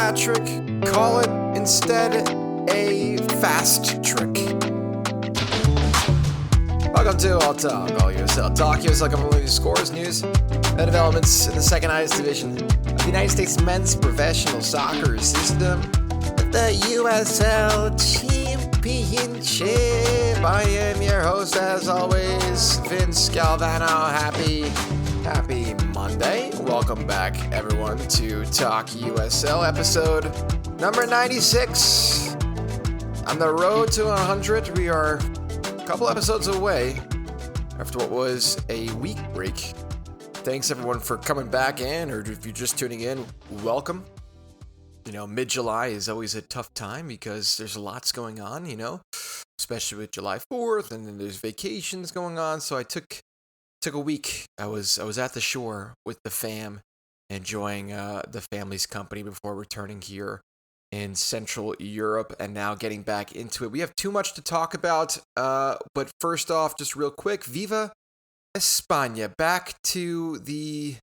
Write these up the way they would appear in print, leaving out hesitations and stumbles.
hat-trick, call it instead a fast-trick. Welcome to All Talk, All USL Talk. USL Cup QF scores, news, and developments in the second highest division of the United States men's professional soccer system, the USL Championship. I am your host, as always, Vince Galvano. Happy Monday. Welcome back, everyone, to Talk USL episode number 96. On the road to 100, we are a couple episodes away after what was a week break. Thanks, everyone, for coming back in, or if you're just tuning in, welcome. You know, mid-July is always a tough time because there's lots going on, especially with July 4th, and then there's vacations going on, so I took a week. I was at the shore with the fam, enjoying the family's company before returning here in Central Europe, and now getting back into it. We have too much to talk about, but first off, just real quick, Viva España, back to the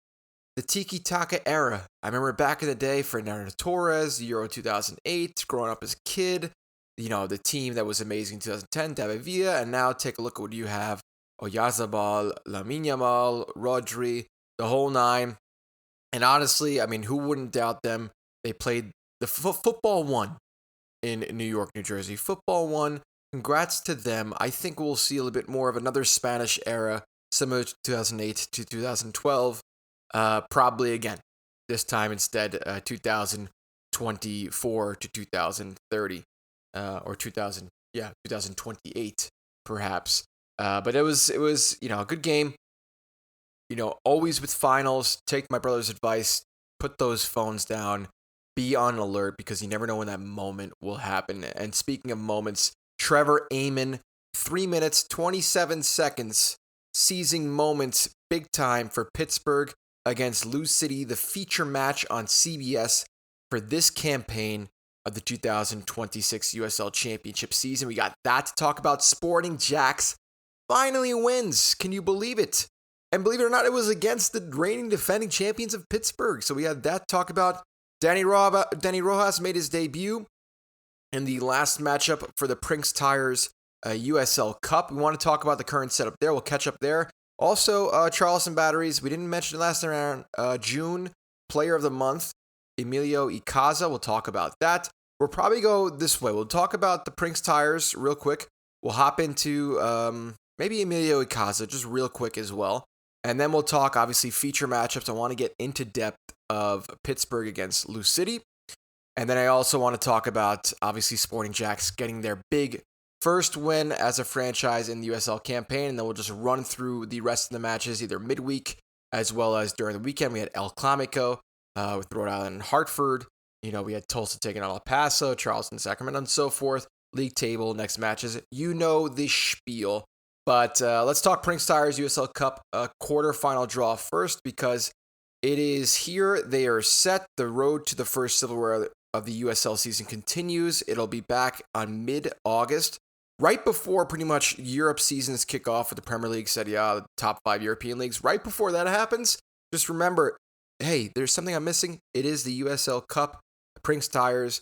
tiki-taka era. I remember back in the day, Fernando Torres, Euro 2008, growing up as a kid, the team that was amazing in 2010, David Villa, and now take a look at what you have. Oyarzabal, Lamine Yamal, Rodri, the whole nine. And honestly, I mean, who wouldn't doubt them? They played the football one in New York, New Jersey. Football one. Congrats to them. I think we'll see a little bit more of another Spanish era, similar to 2008 to 2012. Probably again. This time instead, 2024 to 2030. Or 2028, perhaps. But it was a good game. Always with finals, take my brother's advice, put those phones down, be on alert, because you never know when that moment will happen. And speaking of moments, Trevor Amann, 3 minutes, 27 seconds, seizing moments, big time for Pittsburgh against Louisville City, the feature match on CBS for this campaign of the 2026 USL Championship season. We got that to talk about. Sporting JAX finally wins. Can you believe it? And believe it or not, it was against the reigning defending champions of Pittsburgh. So we had that to talk about. Danny Rojas made his debut in the last matchup for the Prinx Tires USL Cup. We want to talk about the current setup there. We'll catch up there. Also, Charleston Batteries. We didn't mention it last round. June Player of the Month, Emilio Icaza. We'll talk about that. We'll probably go this way. We'll talk about the Prinx Tires real quick. We'll hop into maybe Emilio Icaza just real quick as well. And then we'll talk, obviously, feature matchups. I want to get into depth of Pittsburgh against Louisville City. And then I also want to talk about, obviously, Sporting JAX getting their big first win as a franchise in the USL campaign. And then we'll just run through the rest of the matches, either midweek as well as during the weekend. We had El Clamico with Rhode Island and Hartford. We had Tulsa taking on El Paso, Charleston, Sacramento, and so forth. League table, next matches. You know the spiel. But let's talk Prinx Tires USL Cup quarterfinal draw first, because it is here. They are set. The road to the first silverware of the USL season continues. It'll be back on mid-August, right before pretty much Europe seasons kick off with the Premier League, Serie A, the top 5 European leagues. Right before that happens, just remember, hey, there's something I'm missing. It is the USL Cup. Prinx Tires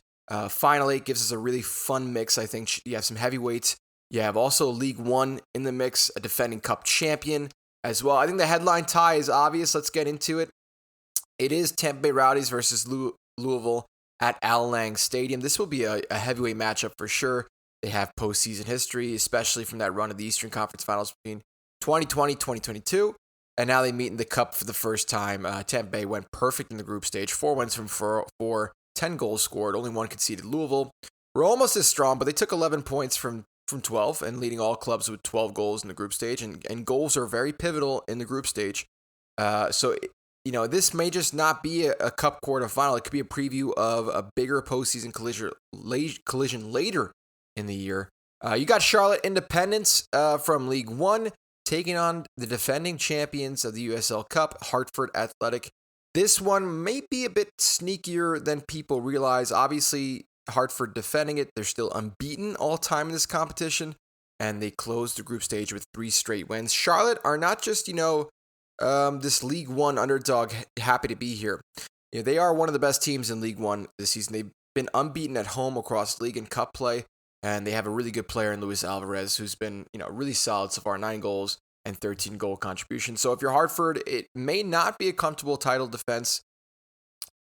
finally gives us a really fun mix. I think you have some heavyweights. You have also League One in the mix, a defending Cup champion as well. I think the headline tie is obvious. Let's get into it. It is Tampa Bay Rowdies versus Louisville at Al Lang Stadium. This will be a heavyweight matchup for sure. They have postseason history, especially from that run of the Eastern Conference Finals between 2020, 2022. And now they meet in the Cup for the first time. Tampa Bay went perfect in the group stage. 4 wins from 4, 10 goals scored. Only 1 conceded. Louisville were almost as strong, but they took 11 points from 12 and leading all clubs with 12 goals in the group stage. And goals are very pivotal in the group stage. So this may just not be a Cup quarterfinal. It could be a preview of a bigger postseason collision later in the year. You got Charlotte Independence from League One taking on the defending champions of the USL Cup, Hartford Athletic. This one may be a bit sneakier than people realize. Obviously, Hartford defending it. They're still unbeaten all time in this competition, and they closed the group stage with 3 straight wins. Charlotte are not just, this League One underdog happy to be here. They are one of the best teams in League One this season. They've been unbeaten at home across league and cup play, and they have a really good player in Luis Alvarez, who's been really solid so far, 9 goals and 13 goal contributions. So if you're Hartford, it may not be a comfortable title defense.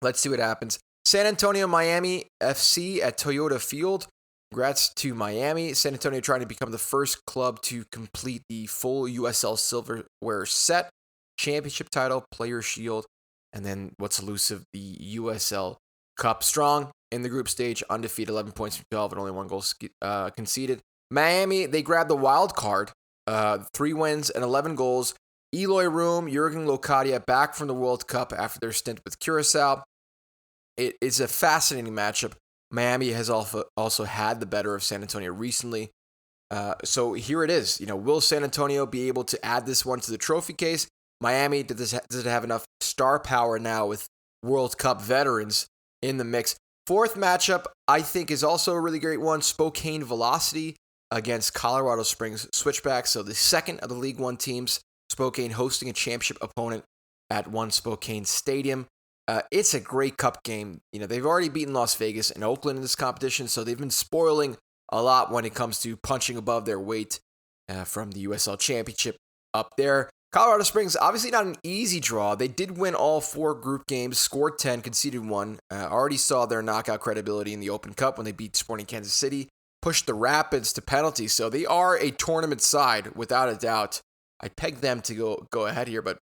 Let's see what happens. San Antonio, Miami FC at Toyota Field. Congrats to Miami. San Antonio trying to become the first club to complete the full USL Silverware set, championship title, player shield, and then what's elusive, the USL Cup. Strong in the group stage, undefeated, 11 points from 12, and only 1 goal conceded. Miami, they grabbed the wild card, 3 wins and 11 goals. Eloy Room, Jurgen Locadia back from the World Cup after their stint with Curacao. It is a fascinating matchup. Miami has also had the better of San Antonio recently. So here it is. Will San Antonio be able to add this one to the trophy case? Miami, does it have enough star power now with World Cup veterans in the mix? Fourth matchup, I think, is also a really great one. Spokane Velocity against Colorado Springs Switchbacks. So the second of the League One teams. Spokane hosting a championship opponent at One Spokane Stadium. It's a great cup game. They've already beaten Las Vegas and Oakland in this competition, so they've been spoiling a lot when it comes to punching above their weight from the USL Championship up there. Colorado Springs, obviously not an easy draw. They did win all 4 group games, scored 10, conceded 1. Already saw their knockout credibility in the Open Cup when they beat Sporting Kansas City, pushed the Rapids to penalties, so they are a tournament side without a doubt. I pegged them to go ahead here, but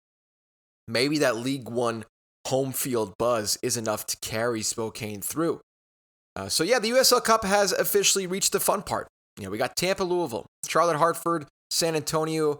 maybe that League One home field buzz is enough to carry Spokane through. The USL Cup has officially reached the fun part. We got Tampa, Louisville, Charlotte, Hartford, San Antonio,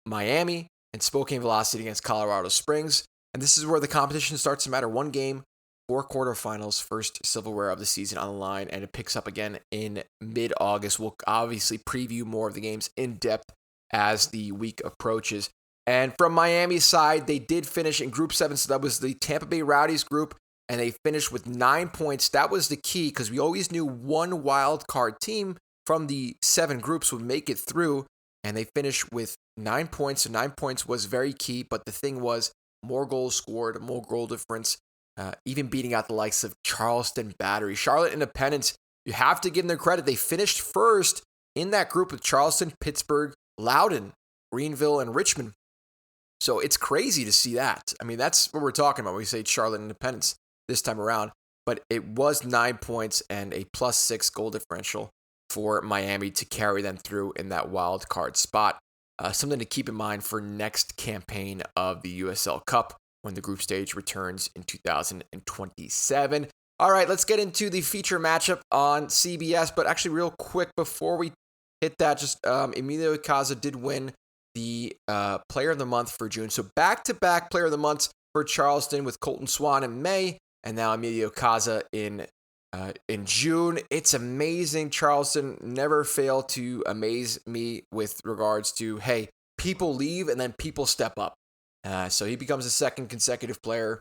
Miami, and Spokane Velocity against Colorado Springs. And this is where the competition starts to matter. 1 game, 4 quarterfinals, first silverware of the season on the line, and it picks up again in mid-August. We'll obviously preview more of the games in depth as the week approaches. And from Miami's side, they did finish in Group 7, so that was the Tampa Bay Rowdies group, and they finished with 9 points. That was the key, because we always knew one wild card team from the 7 groups would make it through, and they finished with 9 points, so 9 points was very key, but the thing was, more goals scored, more goal difference, even beating out the likes of Charleston Battery. Charlotte Independence, you have to give them their credit. They finished first in that group with Charleston, Pittsburgh, Loudoun, Greenville, and Richmond. So it's crazy to see that. I mean, that's what we're talking about when we say Charlotte Independence this time around. But it was 9 points and a +6 goal differential for Miami to carry them through in that wild card spot. Something to keep in mind for next campaign of the USL Cup when the group stage returns in 2027. All right, let's get into the feature matchup on CBS. But actually, real quick, before we hit that, just Emilio Icaza did win the Player of the Month for June. So back-to-back Player of the Months for Charleston with Colton Swan in May, and now Emilio Icaza in June. It's amazing. Charleston never fail to amaze me with regards to, hey, people leave and then people step up. So he becomes the second consecutive player.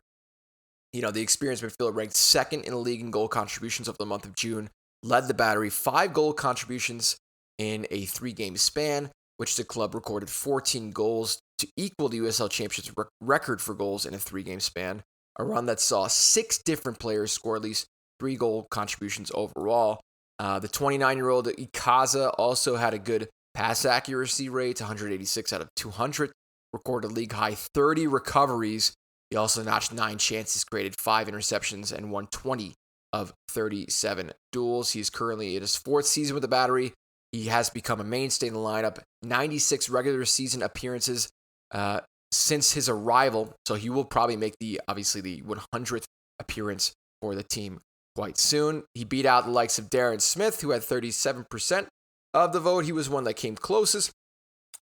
The experienced midfielder ranked second in the league in goal contributions of the month of June, led the Battery 5 goal contributions in a 3-game span, which the club recorded 14 goals to equal the USL Championship's record for goals in a 3-game span, a run that saw 6 different players score at least 3 goal contributions overall. The 29-year-old Icaza also had a good pass accuracy rate, 186 out of 200, recorded league-high 30 recoveries. He also notched 9 chances created, 5 interceptions, and won 20 of 37 duels. He is currently in his 4th season with the Battery. He has become a mainstay in the lineup, 96 regular season appearances since his arrival. So he will probably make the 100th appearance for the team quite soon. He beat out the likes of Darren Smith, who had 37% of the vote. He was one that came closest.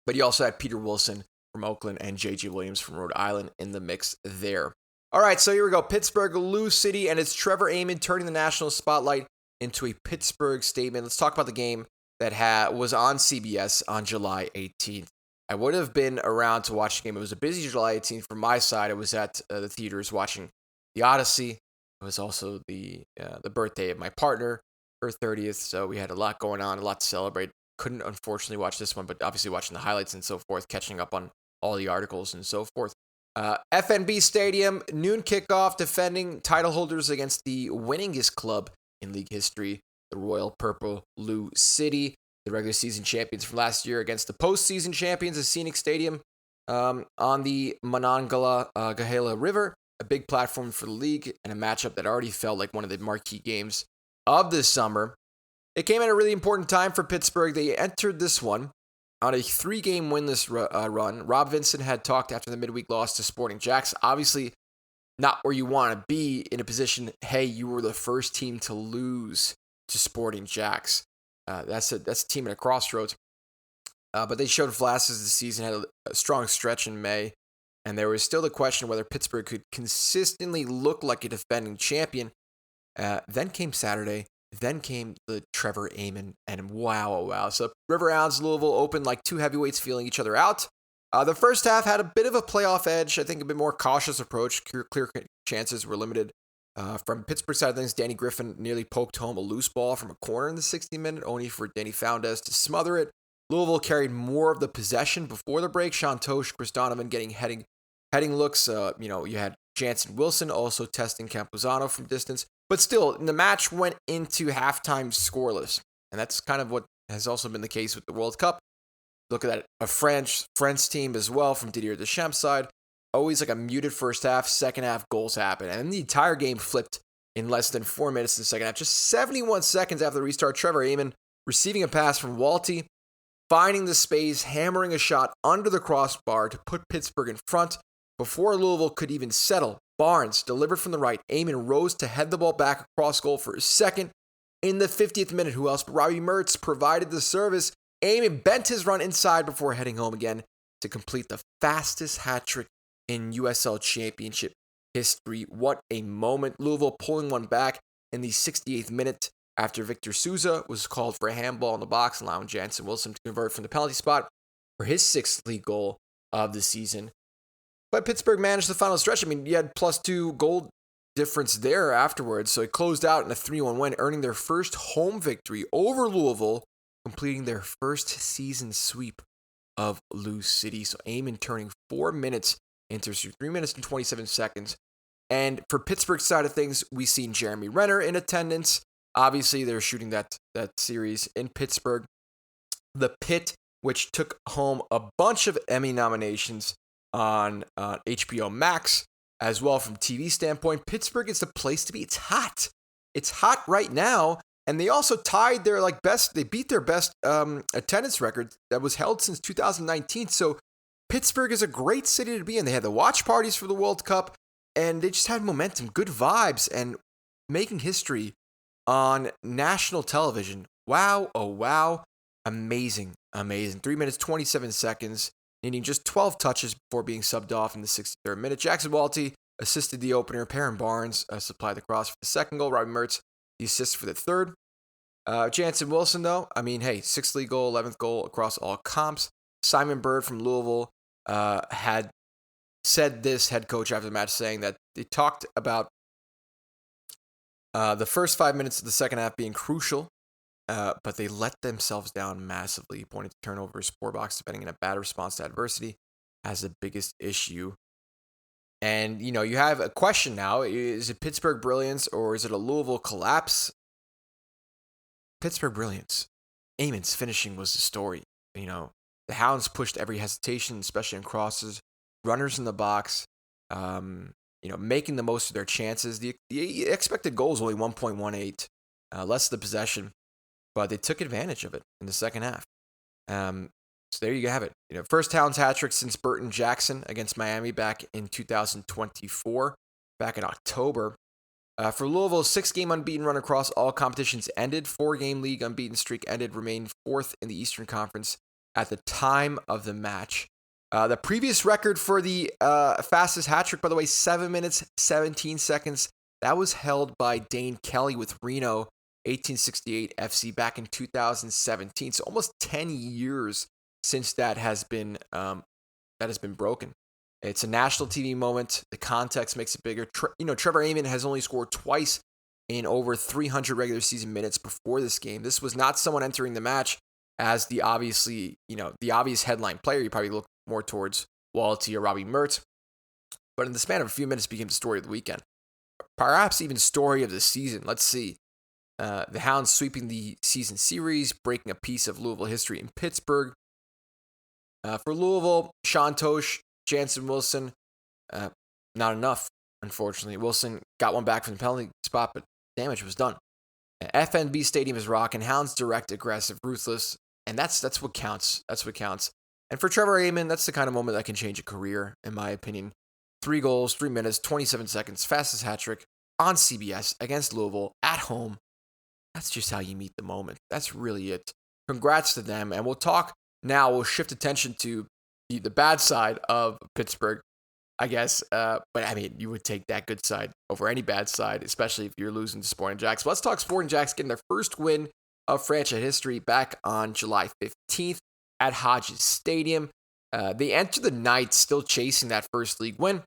But he also had Peter Wilson from Oakland and J.J. Williams from Rhode Island in the mix there. All right, so here we go. Pittsburgh, Lou City, and it's Trevor Amann turning the national spotlight into a Pittsburgh statement. Let's talk about the game that was on CBS on July 18th. I would have been around to watch the game. It was a busy July 18th from my side. I was at the theaters watching The Odyssey. It was also the birthday of my partner, her 30th, so we had a lot going on, a lot to celebrate. Couldn't, unfortunately, watch this one, but obviously watching the highlights and so forth, catching up on all the articles and so forth. FNB Stadium, noon kickoff, defending title holders against the winningest club in league history, the Royal Purple Blue City, the regular season champions from last year against the postseason champions of Scenic Stadium on the Monongahela River, a big platform for the league and a matchup that already felt like one of the marquee games of this summer. It came at a really important time for Pittsburgh. They entered this one on a 3-game winless run. Rob Vincent had talked after the midweek loss to Sporting JAX. Obviously, not where you want to be in a position, hey, you were the first team to lose to Sporting JAX. That's a team at a crossroads. But they showed flashes as the season, had a strong stretch in May, and there was still the question whether Pittsburgh could consistently look like a defending champion. Then came Saturday. Then came the Trevor Amann, and wow. So River Hounds Louisville opened like two heavyweights feeling each other out. The first half had a bit of a playoff edge. I think a bit more cautious approach. Clear chances were limited. From Pittsburgh side of things, Danny Griffin nearly poked home a loose ball from a corner in the 60th minute, only for Danny Foundes to smother it. Louisville carried more of the possession before the break. Sean Tosh, Chris Donovan getting heading looks. You had Jansen Wilson also testing Campuzano from distance. But still, the match went into halftime scoreless. And that's kind of what has also been the case with the World Cup. Look at that, a French team as well from Didier Deschamps' side. Always like a muted first half, second half goals happen. And the entire game flipped in less than 4 minutes in the second half. Just 71 seconds after the restart, Trevor Amann receiving a pass from Walty, finding the space, hammering a shot under the crossbar to put Pittsburgh in front before Louisville could even settle. Barnes delivered from the right. Amann rose to head the ball back across goal for his second. In the 50th minute, who else but Robbie Mertz provided the service. Amann bent his run inside before heading home again to complete the fastest hat trick in USL Championship history. What a moment. Louisville pulling one back in the 68th minute after Victor Souza was called for a handball in the box, allowing Jansen Wilson to convert from the penalty spot for his 6th league goal of the season. But Pittsburgh managed the final stretch. I mean, you had +2 goal difference there afterwards. So it closed out in a 3-1 win, earning their first home victory over Louisville, completing their first season sweep of Lou City. So Amann turning 4 minutes into 3 minutes and 27 seconds. And for Pittsburgh's side of things, we've seen Jeremy Renner in attendance. Obviously, they're shooting that series in Pittsburgh. The Pit, which took home a bunch of Emmy nominations on HBO Max as well from TV standpoint. Pittsburgh is the place to be. It's hot. It's hot right now. And they also tied their they beat their best attendance record that was held since 2019. So Pittsburgh is a great city to be in. They had the watch parties for the World Cup, and they just had momentum, good vibes, and making history on national television. Wow, oh wow. Amazing. 3 minutes, 27 seconds. Needing just 12 touches before being subbed off in the 63rd minute. Jackson Walty assisted the opener. Perrin Barnes supplied the cross for the second goal. Robbie Mertz, the assist for the third. Jansen Wilson, though, 6th league goal, 11th goal across all comps. Simon Bird from Louisville had said this, head coach, after the match, saying that they talked about the first 5 minutes of the second half being crucial, but they let themselves down massively. He pointed to turnovers, poor box defending, and a bad response to adversity as the biggest issue. And, you have a question now. Is it Pittsburgh brilliance or is it a Louisville collapse? Pittsburgh brilliance. Amann's finishing was the story. The Hounds pushed every hesitation, especially in crosses, runners in the box, making the most of their chances. The expected goal was only 1.18, less the possession, but they took advantage of it in the second half. So there you have it. First Hounds hat trick since Burton Jackson against Miami back in 2024, back in October. For Louisville's 6-game unbeaten run across all competitions ended. 4-game league unbeaten streak ended, remained 4th in the Eastern Conference at the time of the match. The previous record for the fastest hat trick, by the way, 7 minutes, 17 seconds. That was held by Dane Kelly with Reno, 1868 FC back in 2017. So almost 10 years since that has been broken. It's a national TV moment. The context makes it bigger. Trevor Amann has only scored twice in over 300 regular season minutes before this game. This was not someone entering the match as the obvious headline player. You probably look more towards Walty or Robbie Mertz. but in the span of a few minutes became the story of the weekend. Perhaps even story of the season. Let's see. The Hounds sweeping the season series, breaking a piece of Louisville history in Pittsburgh. For Louisville, Sean Tosh, Jansen Wilson, not enough, unfortunately. Wilson got one back from the penalty spot, but damage was done. FNB Stadium is rocking. Hounds direct, aggressive, ruthless, and that's what counts. That's what counts. And for Trevor Amann, that's the kind of moment that can change a career, in my opinion. 3 goals, 3 minutes, 27 seconds, fastest hat trick on CBS against Louisville at home. That's just how you meet the moment. That's really it. Congrats to them. And we'll talk now. We'll shift attention to the bad side of Pittsburgh, I guess. But I mean, you would take that good side over any bad side, especially if you're losing to Sporting JAX. But let's talk Sporting JAX getting their first win of franchise history back on July 15th at Hodges Stadium. They enter the night still chasing that first league win.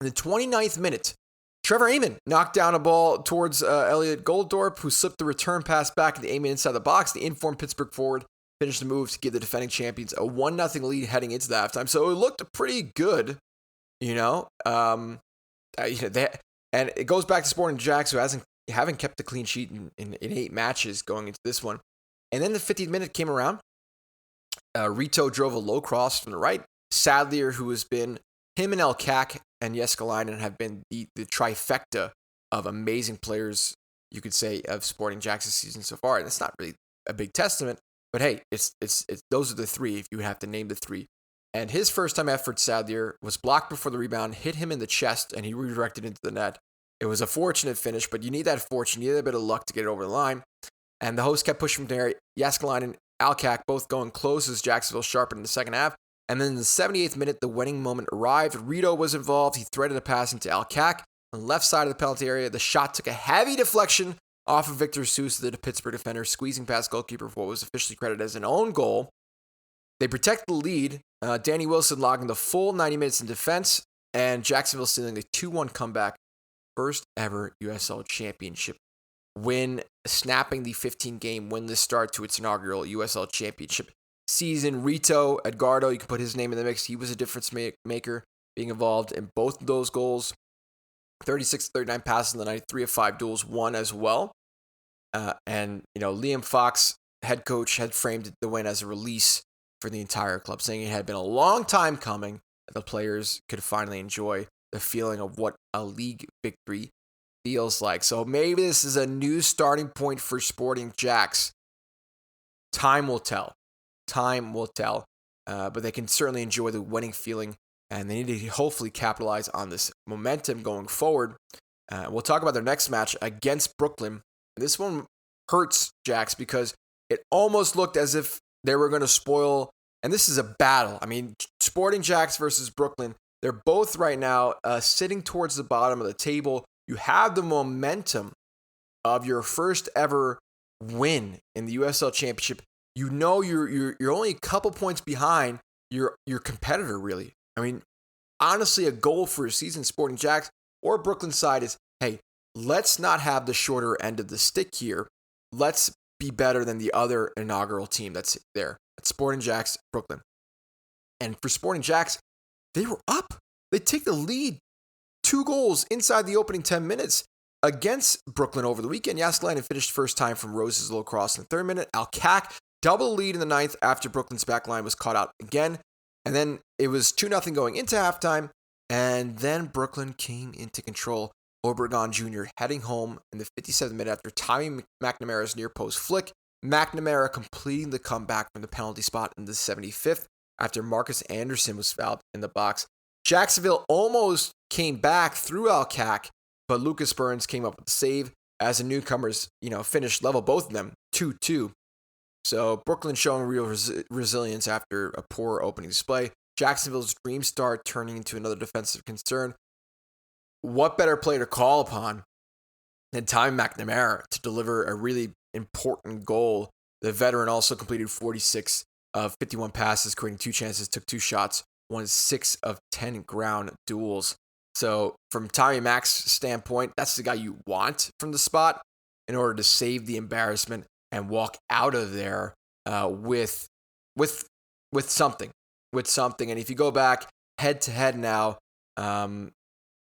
In the 29th minute, Trevor Amann knocked down a ball towards Elliot Goldorp, who slipped the return pass back to Amann inside the box. The informed Pittsburgh forward finished the move to give the defending champions a 1-0 lead heading into the halftime. So it looked pretty good, and it goes back to Sporting JAX, who haven't kept a clean sheet in 8 matches going into this one. And then the 50th minute came around. Rito drove a low cross from the right. Sadlier, who has been him and Elkak and Jeskalainen have been the trifecta of amazing players, you could say, of Sporting JAX this season so far. And it's not really a big testament, but hey, it's those are the 3 if you have to name the 3. And his first time effort, Sadlier, was blocked before the rebound, hit him in the chest, and he redirected into the net. It was a fortunate finish, but you need that fortune, you need a bit of luck to get it over the line. And the host kept pushing from there. Jeskalainen and Alkak both going close as Jacksonville sharpened in the second half. And then in the 78th minute, the winning moment arrived. Rito was involved. He threaded a pass into Alkak on the left side of the penalty area. The shot took a heavy deflection off of Victor Sousa, the Pittsburgh defender, squeezing past goalkeeper for what was officially credited as an own goal. They protect the lead. Danny Wilson logging the full 90 minutes in defense, and Jacksonville stealing a 2-1 comeback. First ever USL Championship win, snapping the 15-game winless start to its inaugural USL Championship season. Rito Edgardo, you can put his name in the mix. He was a difference maker, being involved in both of those goals. 36-39 passes in the night, 3 of 5 duels won as well. And Liam Fox, head coach, had framed the win as a release for the entire club, saying it had been a long time coming that the players could finally enjoy the feeling of what a league victory feels like. So maybe this is a new starting point for Sporting JAX. Time will tell. But they can certainly enjoy the winning feeling, and they need to hopefully capitalize on this momentum going forward. We'll talk about their next match against Brooklyn. This one hurts JAX because it almost looked as if they were going to spoil, and this is a battle. I mean, Sporting JAX versus Brooklyn, they're both right now sitting towards the bottom of the table. You have the momentum of your first ever win in the USL Championship. You know you're only a couple points behind your competitor, really. I mean, honestly, a goal for a season Sporting JAX or Brooklyn side is, hey, let's not have the shorter end of the stick here. Let's be better than the other inaugural team that's there. That's Sporting JAX, Brooklyn. And for Sporting JAX, they were up. They take the lead. 2 goals inside the opening 10 minutes against Brooklyn over the weekend. Jeskalainen finished first time from Rose's low cross in the 3rd minute. Alkak double lead in the 9th after Brooklyn's back line was caught out again. And then it was 2-0 going into halftime. And then Brooklyn came into control. Obregon Jr. heading home in the 57th minute after Tommy McNamara's near post flick. McNamara completing the comeback from the penalty spot in the 75th after Marcus Anderson was fouled in the box. Jacksonville almost came back through Alkak, but Lucas Burns came up with the save as the newcomers, finished level, both of them, 2-2. So Brooklyn showing real resilience after a poor opening display. Jacksonville's dream start turning into another defensive concern. What better player to call upon than Tommy McNamara to deliver a really important goal? The veteran also completed 46 of 51 passes, creating 2 chances, took 2 shots, won 6 of 10 ground duels. So from Tommy Mac's standpoint, that's the guy you want from the spot in order to save the embarrassment and walk out of there with something. And if you go back head to head now,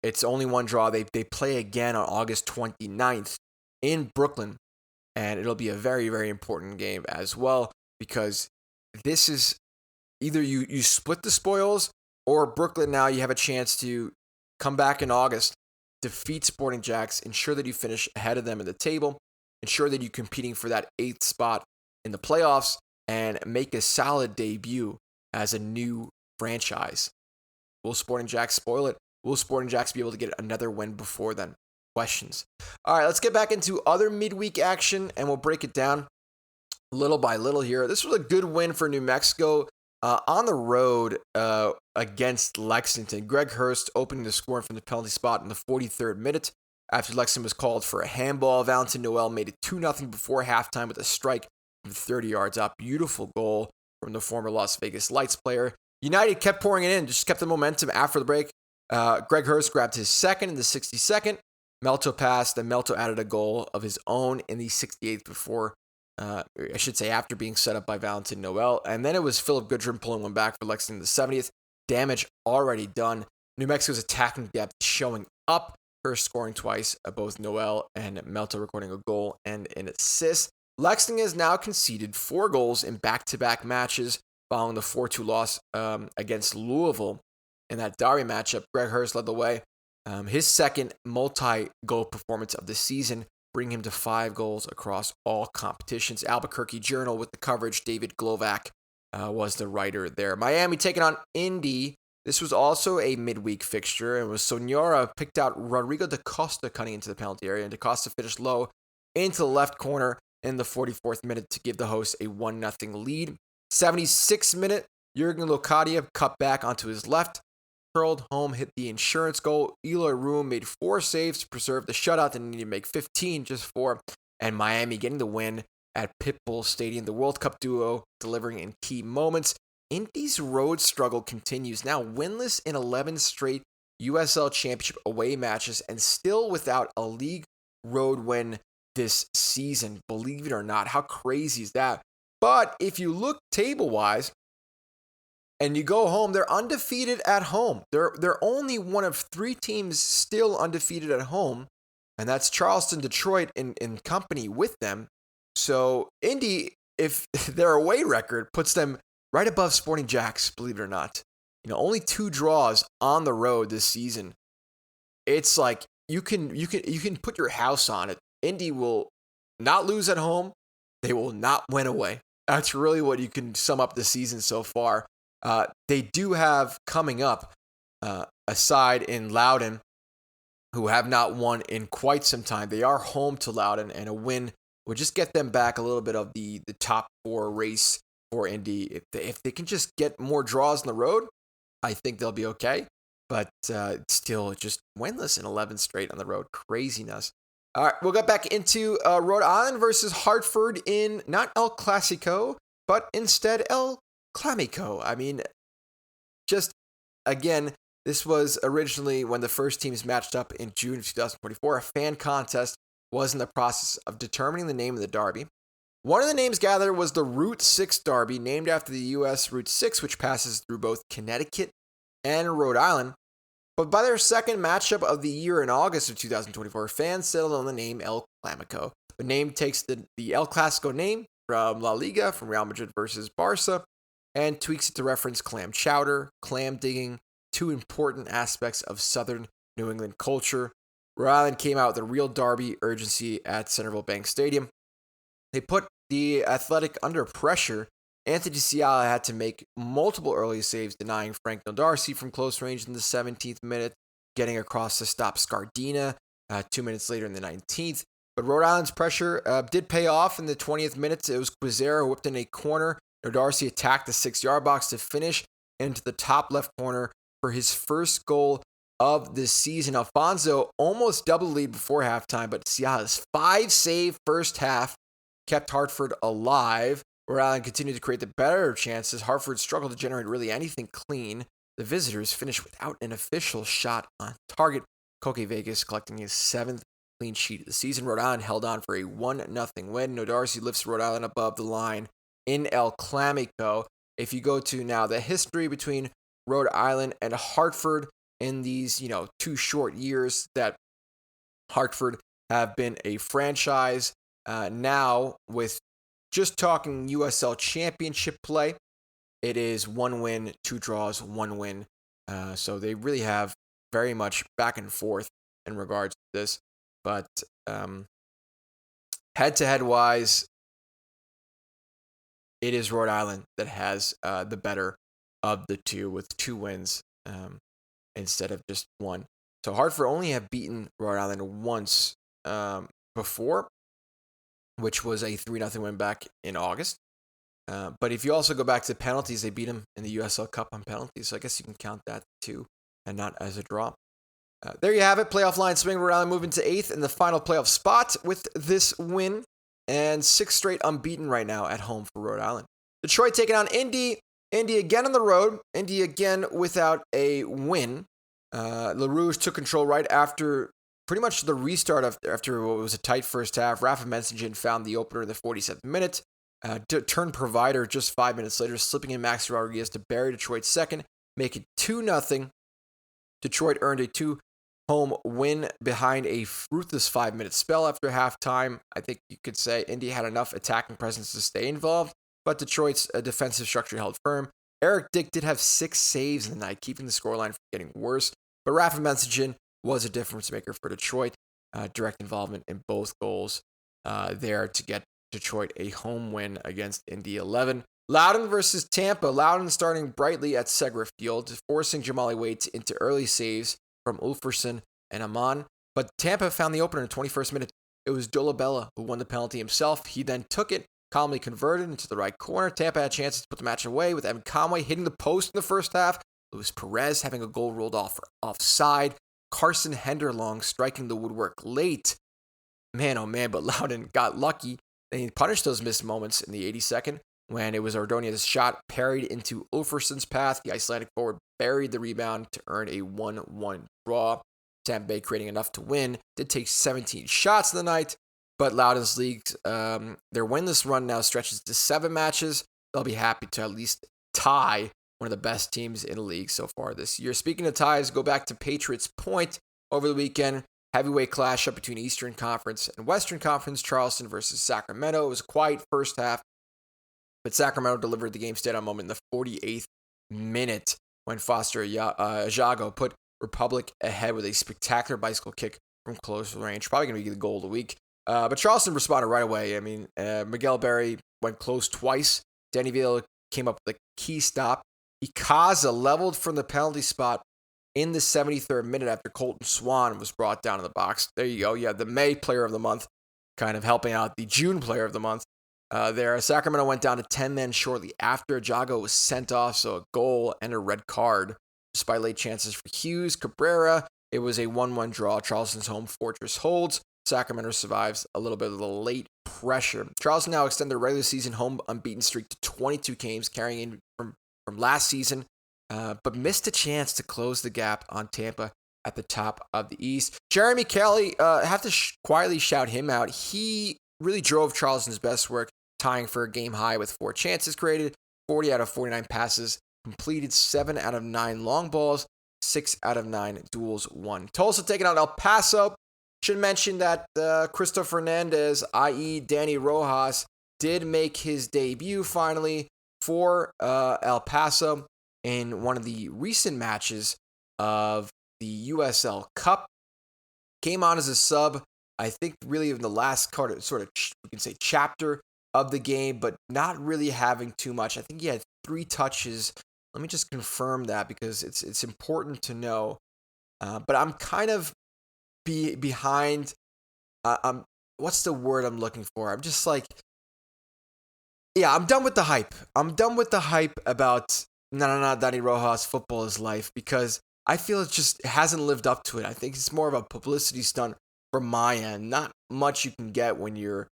It's only one draw. They play again on August 29th in Brooklyn, and it'll be a very, very important game as well, because this is either you split the spoils, or Brooklyn, now you have a chance to come back in August, defeat Sporting JAX, ensure that you finish ahead of them in the table, ensure that you're competing for that 8th spot in the playoffs, and make a solid debut as a new franchise. Will Sporting JAX spoil it? Will Sporting JAX be able to get another win before then? Questions. All right, let's get back into other midweek action, and we'll break it down little by little here. This was a good win for New Mexico on the road against Lexington. Greg Hurst opening the scoring from the penalty spot in the 43rd minute after Lexington was called for a handball. Valentin Noel made it 2-0 before halftime with a strike from 30 yards out. Beautiful goal from the former Las Vegas Lights player. United kept pouring it in, just kept the momentum after the break. Greg Hurst grabbed his second in the 62nd. Melto passed, and Melto added a goal of his own in the 68th before, after being set up by Valentin Noel. And then it was Philip Goodrum pulling one back for Lexington in the 70th. Damage already done. New Mexico's attacking depth showing up. Hurst scoring twice, both Noel and Melto recording a goal and an assist. Lexington has now conceded 4 goals in back-to-back matches following the 4-2 loss against Louisville in that derby matchup. Greg Hurst led the way. His second multi-goal performance of the season, bringing him to 5 goals across all competitions. Albuquerque Journal with the coverage. David Glovac was the writer there. Miami taking on Indy. This was also a midweek fixture, and was Sonora picked out Rodrigo da Costa cutting into the penalty area, and da Costa finished low into the left corner in the 44th minute to give the hosts a 1-0 lead. 76th minute, Jurgen Locadia cut back onto his left, curled home, hit the insurance goal. Eloy Room made 4 saves to preserve the shutout and needed to make 15, just 4. And Miami getting the win at Pitbull Stadium. The World Cup duo delivering in key moments. Indy's road struggle continues, now winless in 11 straight USL Championship away matches and still without a league road win this season. Believe it or not, how crazy is that? But if you look table-wise, and you go home, they're undefeated at home. They're only one of 3 teams still undefeated at home, and that's Charleston, Detroit, in company with them. So Indy, if their away record puts them right above Sporting JAX, believe it or not. Only 2 draws on the road this season. It's like you can put your house on it. Indy will not lose at home. They will not win away. That's really what you can sum up the season so far. They do have coming up a side in Loudoun who have not won in quite some time. They are home to Loudoun, and a win would just get them back a little bit of the top 4 race for Indy. If they can just get more draws on the road, I think they'll be okay. But still just winless in 11 straight on the road. Craziness. All right, we'll get back into Rhode Island versus Hartford in not El Clasico, but instead El Clamico. I mean, just again, this was originally when the first teams matched up in June of 2024. A fan contest was in the process of determining the name of the derby. One of the names gathered was the Route 6 Derby, named after the U.S. Route 6, which passes through both Connecticut and Rhode Island. But by their second matchup of the year in August of 2024, fans settled on the name El Clamico. The name takes the El Clasico name from La Liga, from Real Madrid versus Barca, and tweaks it to reference clam chowder, clam digging, 2 important aspects of Southern New England culture. Rhode Island came out with a real derby urgency at Centerville Bank Stadium. They put the Athletic under pressure. Anthony Ciala had to make multiple early saves, denying Frank Nodarcy from close range in the 17th minute, getting across to stop Scardina 2 minutes later in the 19th. But Rhode Island's pressure did pay off in the 20th minute. It was Quizera who whipped in a corner. Nodarcy attacked the 6-yard box to finish into the top left corner for his first goal of the season. Alfonso almost doubled the lead before halftime, but Ciala's 5-save first half kept Hartford alive. Rhode Island continued to create the better chances. Hartford struggled to generate really anything clean. The visitors finished without an official shot on target. Koke Vegas collecting his 7th clean sheet of the season. Rhode Island held on for a 1-0 win. Nodarcy lifts Rhode Island above the line in El Clamico. If you go to now the history between Rhode Island and Hartford in these, 2 short years that Hartford have been a franchise. Now, with just talking USL Championship play, it is 1 win, 2 draws, 1 win. So they really have very much back and forth in regards to this. But head-to-head wise, it is Rhode Island that has the better of the two with 2 wins instead of just 1. So Hartford only have beaten Rhode Island once before, which was a 3-0 win back in August. But if you also go back to penalties, they beat them in the USL Cup on penalties. So I guess you can count that too, and not as a draw. There you have it. Playoff line swing. Rhode Island moving to 8th in the final playoff spot with this win. And 6 straight unbeaten right now at home for Rhode Island. Detroit taking on Indy. Indy again on the road. Indy again without a win. LaRouge took control right after pretty much the restart after what was a tight first half. Rafa Mensingen found the opener in the 47th minute. Turned provider just 5 minutes later, slipping in Max Rodriguez to bury Detroit's second, make it 2-0. Detroit earned a 2-home win behind a ruthless 5-minute spell after halftime. I think you could say Indy had enough attacking presence to stay involved, but Detroit's defensive structure held firm. Eric Dick did have 6 saves in the night, keeping the scoreline from getting worse, but Rafa Mensingen was a difference maker for Detroit. Direct involvement in both goals there to get Detroit a home win against Indy 11. Loudoun versus Tampa. Loudoun starting brightly at Segra Field, forcing Jamali Waite into early saves from Ulferson and Amann. But Tampa found the opener in the 21st minute. It was Dolabella who won the penalty himself. He then took it, calmly converted into the right corner. Tampa had chances to put the match away with Evan Conway hitting the post in the first half. Luis Perez having a goal ruled off for offside. Carson Henderlong striking the woodwork late. Man, oh man, but Loudoun got lucky. And he punished those missed moments in the 82nd when it was Ordonez's shot parried into Ulferson's path. The Icelandic forward buried the rebound to earn a 1-1 draw. Tampa Bay creating enough to win. Did take 17 shots in the night, but Loudoun's leagues, their winless run now stretches to 7 matches. They'll be happy to at least tie one of the best teams in the league so far this year. Speaking of ties, go back to Patriots Point over the weekend. Heavyweight clash up between Eastern Conference and Western Conference, Charleston versus Sacramento. It was a quiet first half, but Sacramento delivered the game stay-down moment in the 48th minute when Foster Jago put Republic ahead with a spectacular bicycle kick from close range. Probably going to be the goal of the week. But Charleston responded right away. I mean, Miguel Berry went close twice. Danny Villa came up with a key stop. Ikaza leveled from the penalty spot in the 73rd minute after Colton Swan was brought down in the box. There you go. Yeah, the May player of the month kind of helping out the June player of the month there. Sacramento went down to 10 men shortly after. Jago was sent off, so a goal and a red card. Despite late chances for Hughes, Cabrera, it was a 1-1 draw. Charleston's home fortress holds. Sacramento survives a little bit of the late pressure. Charleston now extend their regular season home unbeaten streak to 22 games, carrying in from last season. But missed a chance to close the gap on Tampa at the top of the East. Jeremy Kelly, have to quietly shout him out. He really drove Charleston's best work, tying for a game high with 4 chances created, 40 out of 49 passes, completed 7 out of 9 long balls, 6 out of 9 duels won. Tulsa taking out El Paso. Should mention that Cristo Fernandez, i.e. Danny Rojas, did make his debut finally for El Paso in one of the recent matches of the USL Cup. Came on as a sub, I think really in the last sort of we can say chapter of the game, but not really having too much. I think he had 3 touches. Let me just confirm that because it's important to know. But I'm kind of behind. What's the word I'm looking for? I'm just like, yeah, I'm done with the hype. I'm done with the hype about Danny Rojas, football is life, because I feel it hasn't lived up to it. I think it's more of a publicity stunt from my end. Not much you can get when you're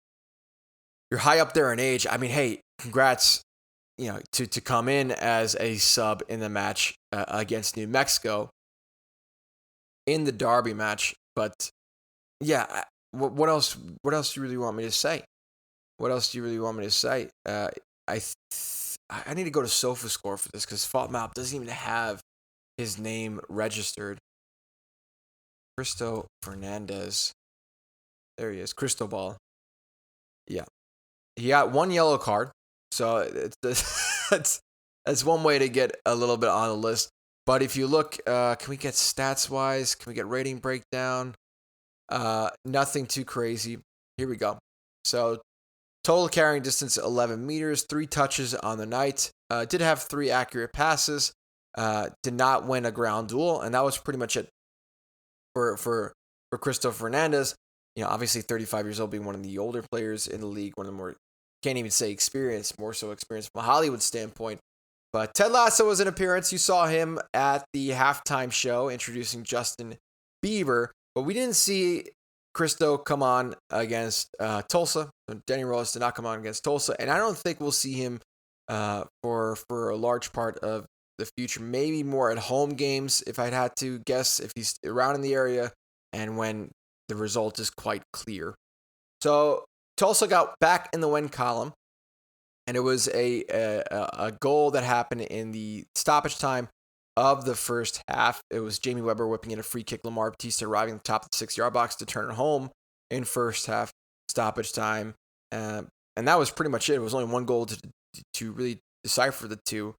high up there in age. I mean, hey, congrats, to come in as a sub in the match against New Mexico in the derby match. But yeah, what else? What else do you really want me to say? What else do you really want me to say? I need to go to SofaScore for this because FotMap doesn't even have his name registered. Cristo Fernandez. There he is. Cristobal. Yeah. He got 1 yellow card. So that's one way to get a little bit on the list. But if you look, can we get stats-wise? Can we get rating breakdown? Nothing too crazy. Here we go. So total carrying distance 11 meters, 3 touches on the night. Did have 3 accurate passes. Did not win a ground duel, and that was pretty much it for Cristo Fernandez. Obviously 35 years old, being one of the older players in the league, one of the more, can't even say experienced, more so experienced from a Hollywood standpoint. But Ted Lasso was an appearance. You saw him at the halftime show introducing Justin Bieber, but we didn't see Cristo come on against Tulsa. Denny Rose did not come on against Tulsa, and I don't think we'll see him for a large part of the future. Maybe more at home games, if I'd had to guess, if he's around in the area and when the result is quite clear. So Tulsa got back in the win column, and it was a goal that happened in the stoppage time of the first half. It was Jamie Weber whipping in a free kick, Lamar Batista arriving at the top of the 6-yard box to turn it home in first half stoppage time. And that was pretty much it. It was only one goal to really decipher the two.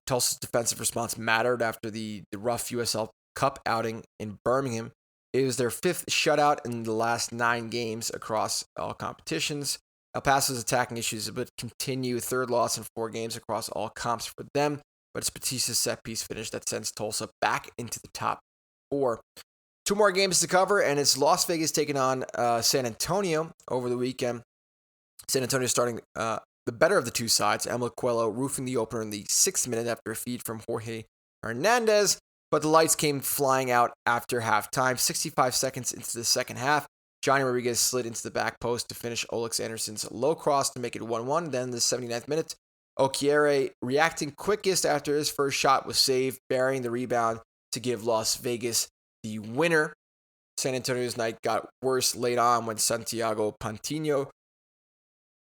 Tulsa's defensive response mattered after the rough USL Cup outing in Birmingham. It was their 5th shutout in the last 9 games across all competitions. El Paso's attacking issues but continue. 3rd loss in 4 games across all comps for them. But it's Batista's set-piece finish that sends Tulsa back into the top 4. 2 more games to cover, and it's Las Vegas taking on San Antonio over the weekend. San Antonio starting the better of the two sides. Emil Coelho roofing the opener in the 6th minute after a feed from Jorge Hernandez. But the lights came flying out after halftime. 65 seconds into the second half, Johnny Rodriguez slid into the back post to finish Olex Anderson's low cross to make it 1-1. Then the 79th minute, Okiere reacting quickest after his first shot was saved, burying the rebound to give Las Vegas the winner. San Antonio's night got worse late on when Santiago Pantino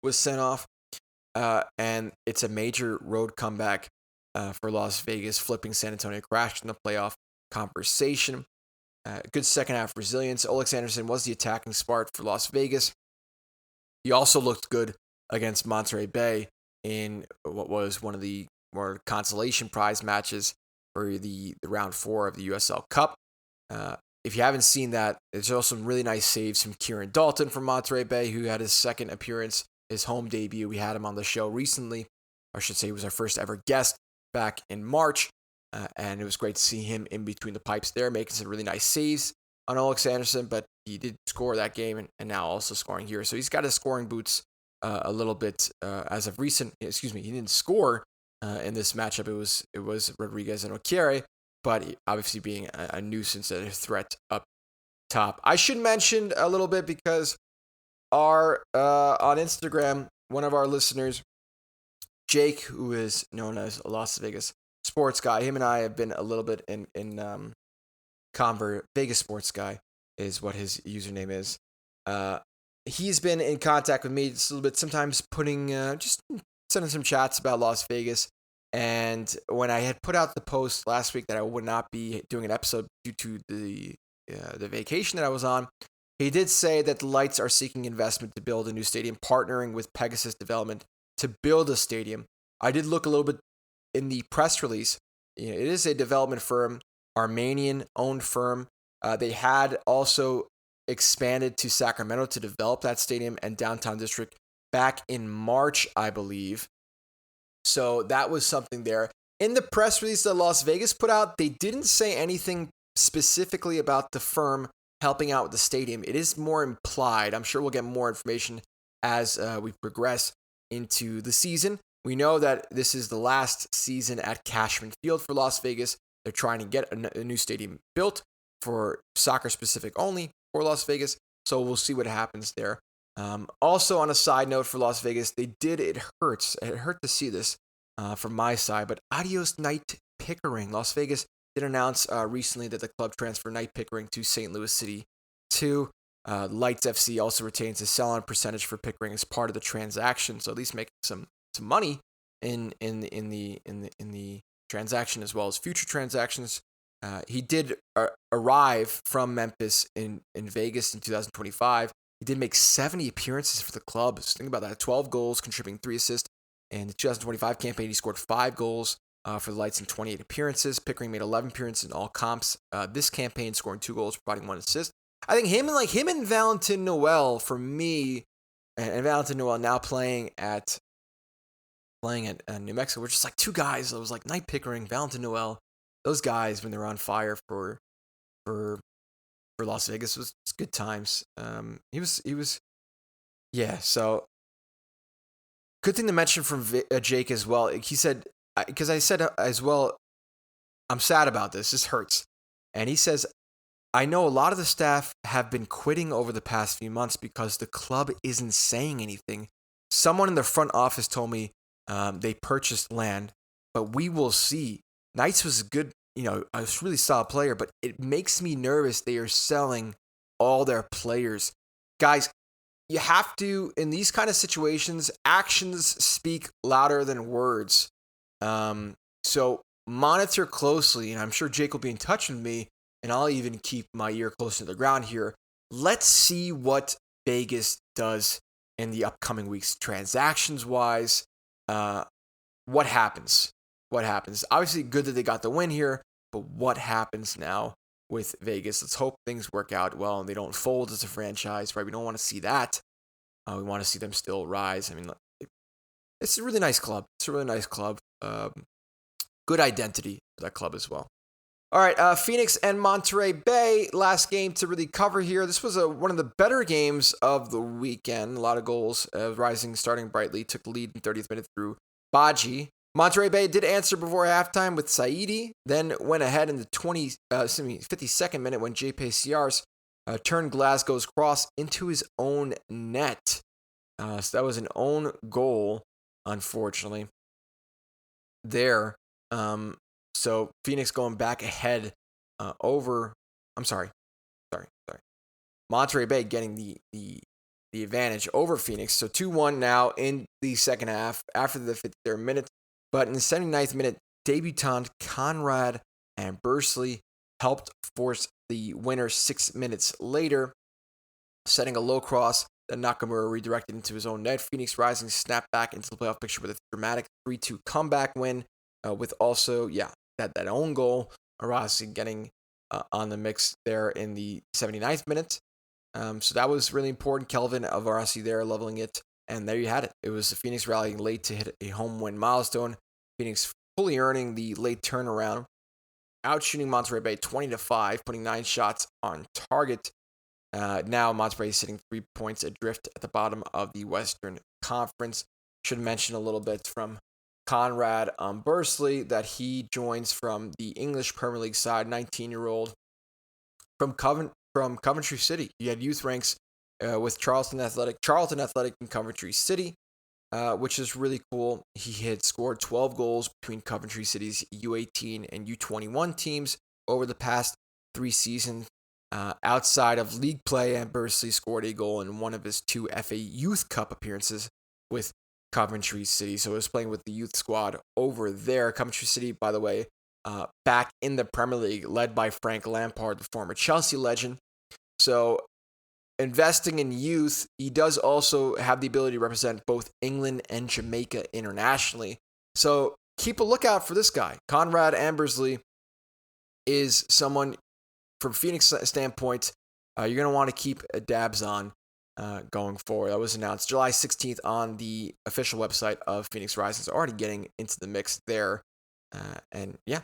was sent off. And it's a major road comeback for Las Vegas, flipping San Antonio crashed in the playoff conversation. Good second half resilience. Olex Anderson was the attacking spark for Las Vegas. He also looked good against Monterey Bay in what was one of the more consolation prize matches for the round 4 of the USL Cup. If you haven't seen that, there's also some really nice saves from Kieran Dalton from Monterey Bay, who had his second appearance, his home debut. We had him on the show recently. Or I should say he was our first ever guest back in March. And it was great to see him in between the pipes there, making some really nice saves on Olex Anderson, but he did score that game and now also scoring here. So he's got his scoring boots a little bit as of recent. He didn't score in this matchup. It was Rodriguez and Okiere, but obviously being a nuisance and a threat up top. I should mention a little bit because on Instagram, one of our listeners, Jake, who is known as a Las Vegas sports guy, him and I have been a little bit in Vegas sports guy is what his username is. He's been in contact with me just a little bit, sometimes putting just sending some chats about Las Vegas. And when I had put out the post last week that I would not be doing an episode due to the vacation that I was on, he did say that the Lights are seeking investment to build a new stadium, partnering with Pegasus Development to build a stadium. I did look a little bit in the press release. It is a development firm, Armenian-owned firm. They had also expanded to Sacramento to develop that stadium and downtown district back in March, I believe. So that was something there. In the press release that Las Vegas put out, they didn't say anything specifically about the firm helping out with the stadium. It is more implied. I'm sure we'll get more information as we progress into the season. We know that this is the last season at Cashman Field for Las Vegas. They're trying to get a new stadium built for soccer specific only for Las Vegas. So we'll see what happens there. Also on a side note for Las Vegas, it hurt to see this from my side, but adios Knight Pickering. Las Vegas did announce recently that the club transferred Knight Pickering to St. Louis City 2. Lights FC also retains a sell-on percentage for Pickering as part of the transaction, so at least making some money in the transaction as well as future transactions. He did arrive from Memphis in Vegas in 2025. He did make 70 appearances for the club. So think about that. 12 goals, contributing 3 assists. In the 2025 campaign, he scored 5 goals for the Lights in 28 appearances. Pickering made 11 appearances in all comps. This campaign, scoring 2 goals, providing 1 assist. I think him and Valentin Noel, for me, and Valentin Noel now playing at New Mexico, were just like 2 guys. It was like Knight Pickering, Valentin Noel. Those guys, when they're on fire for Las Vegas, was good times. He was, yeah. So good thing to mention from Jake as well. He said, because I said as well, I'm sad about this. This hurts, and he says, I know a lot of the staff have been quitting over the past few months because the club isn't saying anything. Someone in the front office told me they purchased land, but we will see. Knights was a good, a really solid player, but it makes me nervous they are selling all their players. Guys, you have to, in these kind of situations, actions speak louder than words. So monitor closely, and I'm sure Jake will be in touch with me, and I'll even keep my ear close to the ground here. Let's see what Vegas does in the upcoming weeks, transactions-wise. What happens? Obviously, good that they got the win here, but what happens now with Vegas? Let's hope things work out well and they don't fold as a franchise, right? We don't want to see that. We want to see them still rise. I mean, it's a really nice club. Good identity for that club as well. All right, Phoenix and Monterey Bay, last game to really cover here. This was one of the better games of the weekend. A lot of goals. Rising, starting brightly, took the lead in 30th minute through Baji. Monterey Bay did answer before halftime with Saidi, then went ahead in the 52nd minute when J.P. Ciars turned Glasgow's cross into his own net. So that was an own goal, unfortunately. There. So Phoenix going back ahead Monterey Bay getting the advantage over Phoenix. So 2-1 now in the second half after the 53rd minute. But in the 79th minute, debutant Conrad and Bursley helped force the winner 6 minutes later, setting a low cross that Nakamura redirected into his own net. Phoenix Rising snapped back into the playoff picture with a dramatic 3-2 comeback win, with also, that own goal. Arasi getting on the mix there in the 79th minute. So that was really important. Kelvin of Arasi there leveling it. And there you had it. It was the Phoenix rallying late to hit a home win milestone. Phoenix fully earning the late turnaround, outshooting Monterey Bay 20-5, putting 9 shots on target. Now Monterey is sitting 3 points adrift at the bottom of the Western Conference. Should mention a little bit from Conrad Bursley that he joins from the English Premier League side, 19-year-old from Coventry City. He had youth ranks with Charlton Athletic in Coventry City, which is really cool. He had scored 12 goals between Coventry City's U18 and U21 teams over the past 3 seasons. Outside of league play, and Bursley scored a goal in one of his 2 FA Youth Cup appearances with Coventry City. So he was playing with the youth squad over there. Coventry City, by the way, back in the Premier League, led by Frank Lampard, the former Chelsea legend. So investing in youth, he does also have the ability to represent both England and Jamaica internationally. So keep a lookout for this guy. Conrad Ambersley is someone, from Phoenix standpoint, you're going to want to keep dabs on going forward. That was announced July 16th on the official website of Phoenix Rising. So already getting into the mix there. And yeah,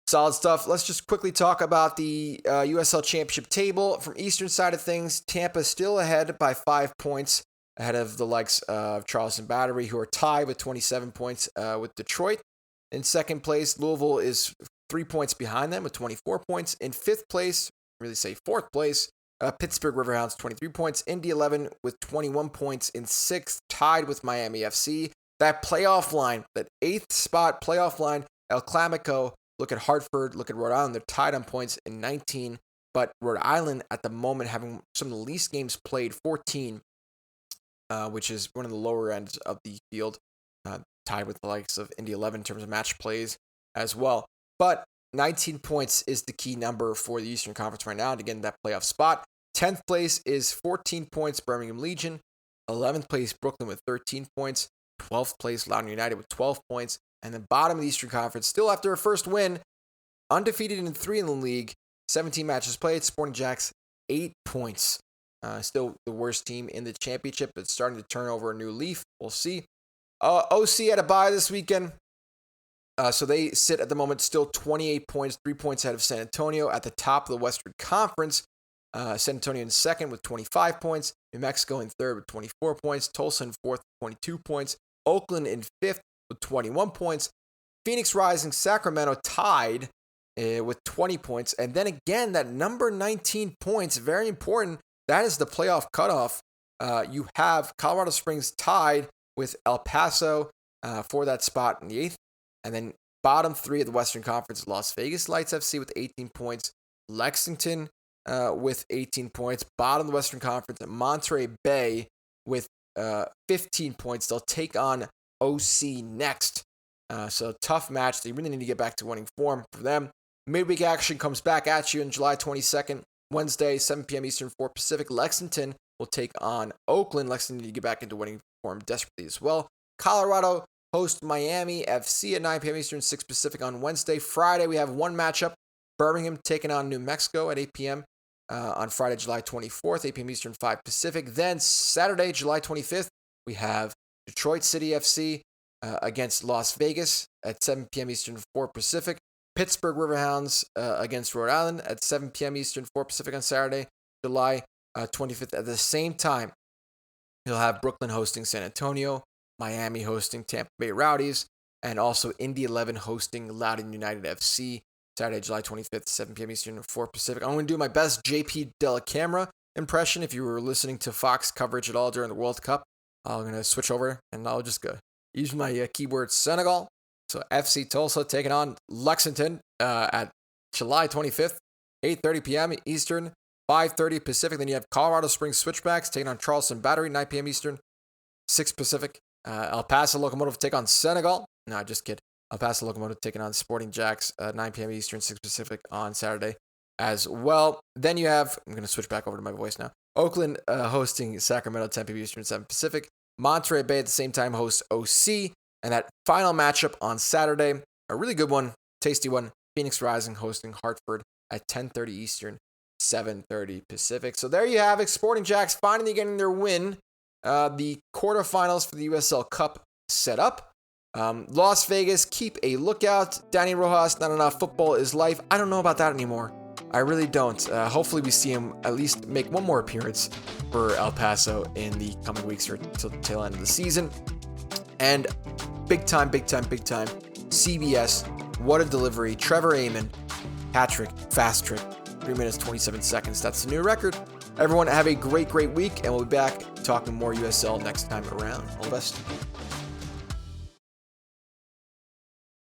solid stuff. Let's just quickly talk about the USL Championship table. From Eastern side of things, Tampa still ahead by 5 points, ahead of the likes of Charleston Battery, who are tied with 27 points with Detroit. In second place, Louisville is 3 points behind them with 24 points. In fifth place, fourth place, Pittsburgh Riverhounds, 23 points. Indy 11 with 21 points in sixth, tied with Miami FC. That playoff line, that 8th spot playoff line, El Clamico, look at Hartford, look at Rhode Island. They're tied on points in 19, but Rhode Island at the moment having some of the least games played, 14, which is one of the lower ends of the field, tied with the likes of Indy 11 in terms of match plays. as well. But 19 points is the key number for the Eastern Conference right now to get in that playoff spot. 10th place is 14 points, Birmingham Legion. 11th place, Brooklyn with 13 points. 12th place, Loudoun United with 12 points. And the bottom of the Eastern Conference, still after a first win, undefeated in 3 in the league, 17 matches played, Sporting JAX, 8 points. Still the worst team in the championship, but starting to turn over a new leaf. We'll see. OC had a bye this weekend. So they sit at the moment still 28 points, 3 points ahead of San Antonio at the top of the Western Conference. San Antonio in second with 25 points. New Mexico in third with 24 points. Tulsa in fourth with 22 points. Oakland in fifth with 21 points. Phoenix Rising, Sacramento tied with 20 points. And then again, that number 19 points, very important. That is the playoff cutoff. You have Colorado Springs tied with El Paso for that spot in the 8th. And then bottom 3 of the Western Conference, Las Vegas Lights FC with 18 points. Lexington with 18 points. Bottom of the Western Conference, Monterey Bay with 15 points. They'll take on OC next. So tough match. They really need to get back to winning form for them. Midweek action comes back at you on July 22nd, Wednesday, 7 p.m. Eastern, 4 Pacific. Lexington will take on Oakland. Lexington need to get back into winning form desperately as well. Colorado host Miami FC at 9 p.m. Eastern, 6 Pacific on Wednesday. Friday, we have one matchup. Birmingham taking on New Mexico at 8 p.m. On Friday, July 24th, 8 p.m. Eastern, 5 Pacific. Then Saturday, July 25th, we have Detroit City FC against Las Vegas at 7 p.m. Eastern, 4 Pacific. Pittsburgh Riverhounds against Rhode Island at 7 p.m. Eastern, 4 Pacific on Saturday, July 25th. At the same time, you'll have Brooklyn hosting San Antonio, Miami hosting Tampa Bay Rowdies, and also Indy 11 hosting Loudoun United FC, Saturday, July 25th, 7 p.m. Eastern, 4 Pacific. I'm going to do my best JP Della Camera impression. If you were listening to Fox coverage at all during the World Cup, I'm going to switch over, and I'll just go use my keyword Senegal. So FC Tulsa taking on Lexington at July 25th, 8:30 p.m. Eastern, 5:30 Pacific. Then you have Colorado Springs Switchbacks taking on Charleston Battery, 9 p.m. Eastern, 6 Pacific. El Paso Locomotive take on Senegal. No, just kidding. El Paso Locomotive taking on Sporting JAX, 9 p.m. Eastern, 6 Pacific on Saturday as well. Then you have, I'm going to switch back over to my voice now. Oakland hosting Sacramento, 10 p.m. Eastern, 7 Pacific. Monterey Bay at the same time hosts OC. And that final matchup on Saturday, a really good one, tasty one, Phoenix Rising hosting Hartford at 10:30 Eastern, 7:30 Pacific. So there you have it. Sporting JAX finally getting their win. The quarterfinals for the USL Cup set up. Las Vegas, keep a lookout. Danny Rojas, not enough. Football is life. I don't know about that anymore. I really don't. Hopefully we see him at least make one more appearance for El Paso in the coming weeks or until the tail end of the season. And big time, CBS, what a delivery. Trevor Amann, hat-trick, fast-trick, 3 minutes, 27 seconds. That's the new record. Everyone have a great week, and we'll be back talking more USL next time around. All the best.